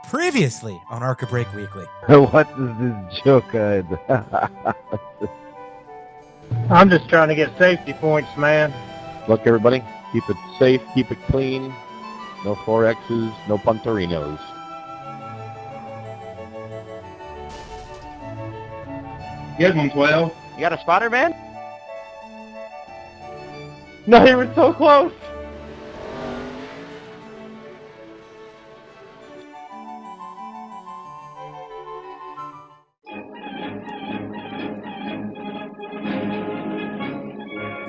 Previously on ARCA Brake Weekly. What is this joke? I'm just trying to get safety points, man. Look, everybody, keep it safe, keep it clean. No 4Xs, no Punterinos. Good one, 12. You got a spotter, man? No, you were so close.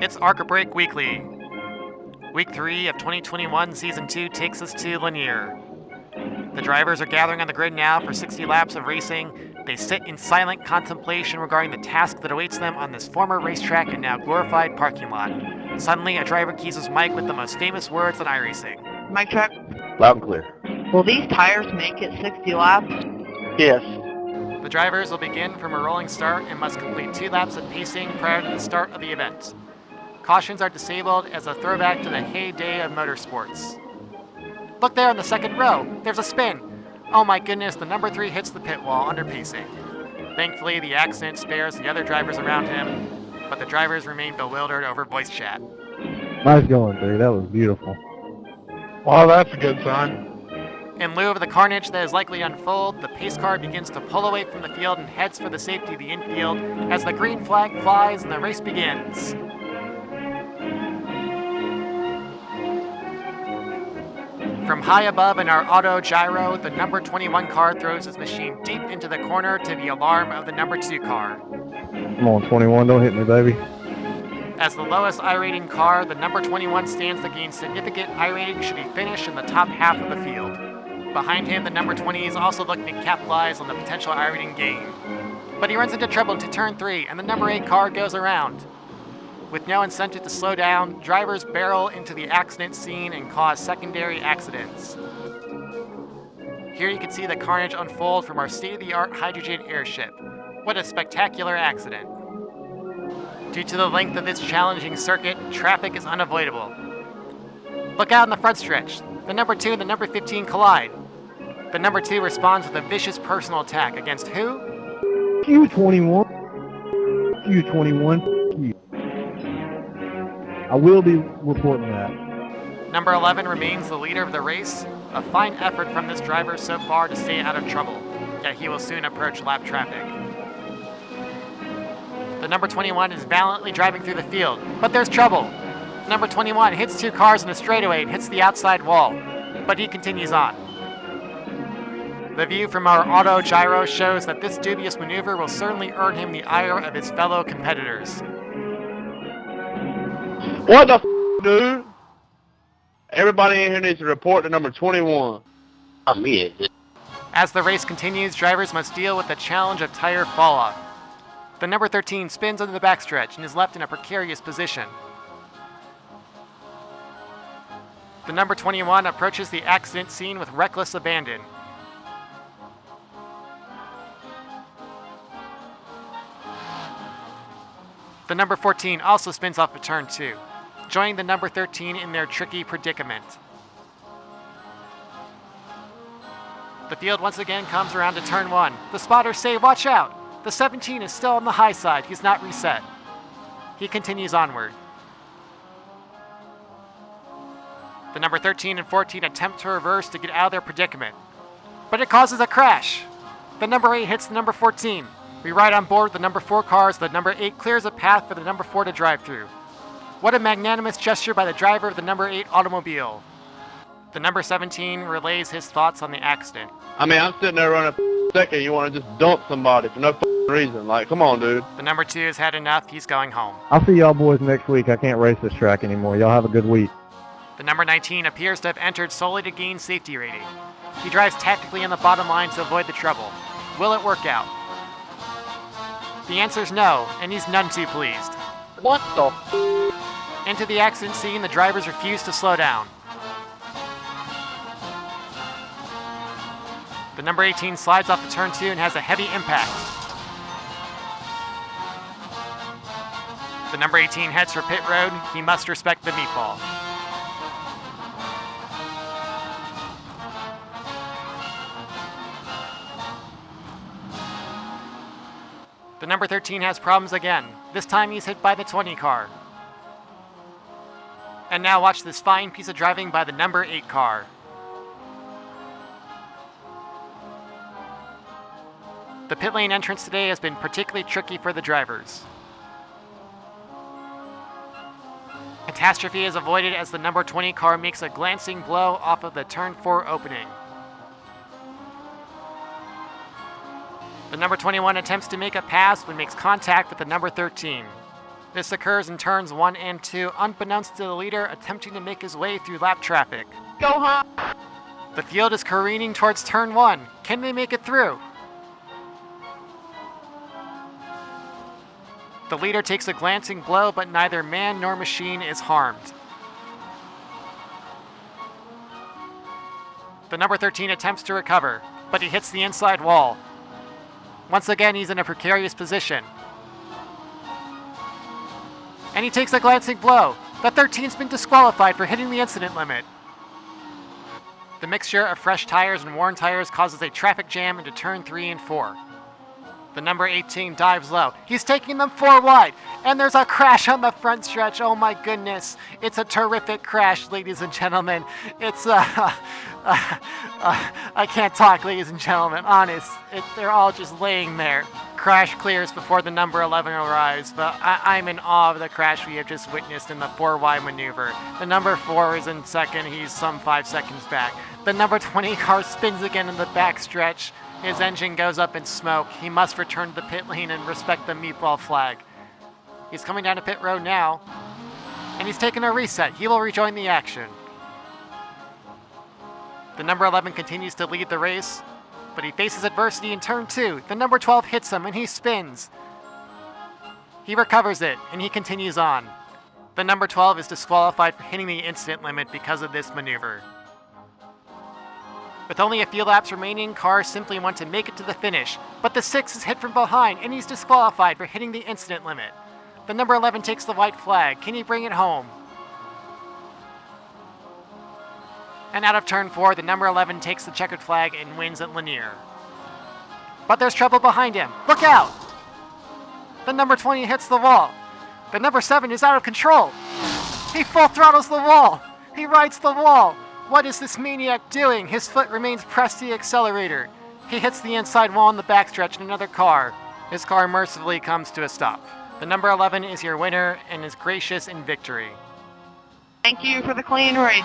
It's ARCA Brake Weekly. Week 3 of 2021 Season 2 takes us to Lanier. The drivers are gathering on the grid now for 60 laps of racing. They sit in silent contemplation regarding the task that awaits them on this former racetrack and now glorified parking lot. Suddenly, a driver keys his mic with the most famous words in iRacing. Mic check. Loud and clear. Will these tires make it 60 laps? Yes. The drivers will begin from a rolling start and must complete 2 laps of pacing prior to the start of the event. Cautions are disabled as a throwback to the heyday of motorsports. Look there in the second row, there's a spin. Oh my goodness, the number 3 hits the pit wall under pacing. Thankfully, the accident spares the other drivers around him, but the drivers remain bewildered over voice chat. Nice going, dude. That was beautiful. Well, that's a good sign. In lieu of the carnage that is likely to unfold, the pace car begins to pull away from the field and heads for the safety of the infield as the green flag flies and the race begins. From high above in our auto gyro, the number 21 car throws his machine deep into the corner to the alarm of the number 2 car. Come on, 21. Don't hit me, baby. As the lowest I-rating car, the number 21 stands to gain significant I-rating should he finish in the top half of the field. Behind him, the number 20 is also looking to capitalize on the potential I-rating gain. But he runs into trouble into turn 3, and the number 8 car goes around. With no incentive to slow down, drivers barrel into the accident scene and cause secondary accidents. Here you can see the carnage unfold from our state-of-the-art hydrogen airship. What a spectacular accident. Due to the length of this challenging circuit, traffic is unavoidable. Look out in the front stretch. The number 2 and the number 15 collide. The number 2 responds with a vicious personal attack against who? You 21. You 21. You. I will be reporting that. Number 11 remains the leader of the race. A fine effort from this driver so far to stay out of trouble, yet he will soon approach lap traffic. The number 21 is valiantly driving through the field, but there's trouble. Number 21 hits 2 cars in a straightaway and hits the outside wall, but he continues on. The view from our auto gyro shows that this dubious maneuver will certainly earn him the ire of his fellow competitors. What the dude? Everybody in here needs to report to number 21. As the race continues, drivers must deal with the challenge of tire fall-off. The number 13 spins under the backstretch and is left in a precarious position. The number 21 approaches the accident scene with reckless abandon. The number 14 also spins off of turn 2, joining the number 13 in their tricky predicament. The field once again comes around to turn 1. The spotters say, watch out! The 17 is still on the high side, he's not reset. He continues onward. The number 13 and 14 attempt to reverse to get out of their predicament, but it causes a crash. The number 8 hits the number 14. We ride on board the number 4 car as the number 8 clears a path for the number 4 to drive through. What a magnanimous gesture by the driver of the number 8 automobile. The number 17 relays his thoughts on the accident. I mean, I'm sitting there running a second. You want to just dump somebody for no reason. Like, come on, dude. The number 2 has had enough. He's going home. I'll see y'all boys next week. I can't race this track anymore. Y'all have a good week. The number 19 appears to have entered solely to gain safety rating. He drives tactically on the bottom line to avoid the trouble. Will it work out? The answer's no, and he's none too pleased. What the? Into the accident scene, the drivers refuse to slow down. The number 18 slides off the turn 2 and has a heavy impact. The number 18 heads for pit road. He must respect the meatball. The number 13 has problems again. This time he's hit by the 20 car. And now watch this fine piece of driving by the number 8 car. The pit lane entrance today has been particularly tricky for the drivers. Catastrophe is avoided as the number 20 car makes a glancing blow off of the turn 4 opening. The number 21 attempts to make a pass but makes contact with the number 13. This occurs in turns 1 and 2, unbeknownst to the leader attempting to make his way through lap traffic. Go home. The field is careening towards turn 1. Can they make it through? The leader takes a glancing blow, but neither man nor machine is harmed. The number 13 attempts to recover, but he hits the inside wall. Once again, he's in a precarious position. And he takes a glancing blow. The 13's been disqualified for hitting the incident limit. The mixture of fresh tires and worn tires causes a traffic jam into turn 3 and 4. The number 18 dives low. He's taking them 4 wide, and there's a crash on the front stretch. Oh my goodness. It's a terrific crash, ladies and gentlemen. It's, I can't talk, ladies and gentlemen. Honest, they're all just laying there. Crash clears before the number 11 arrives, but I'm in awe of the crash we have just witnessed in the 4 wide maneuver. The number 4 is in second. He's some 5 seconds back. The number 20 car spins again in the back stretch. His engine goes up in smoke. He must return to the pit lane and respect the meatball flag. He's coming down to pit road now, and he's taking a reset. He will rejoin the action. The number 11 continues to lead the race, but he faces adversity in turn 2. The number 12 hits him, and he spins. He recovers it, and he continues on. The number 12 is disqualified for hitting the incident limit because of this maneuver. With only a few laps remaining, cars simply want to make it to the finish, but the 6 is hit from behind, and he's disqualified for hitting the incident limit. The number 11 takes the white flag. Can he bring it home? And out of turn 4, the number 11 takes the checkered flag and wins at Lanier. But there's trouble behind him. Look out! The number 20 hits the wall. The number 7 is out of control. He full throttles the wall. He rides the wall. What is this maniac doing? His foot remains pressed to the accelerator. He hits the inside wall in the backstretch in another car. His car mercifully comes to a stop. The number 11 is your winner and is gracious in victory. Thank you for the clean racing.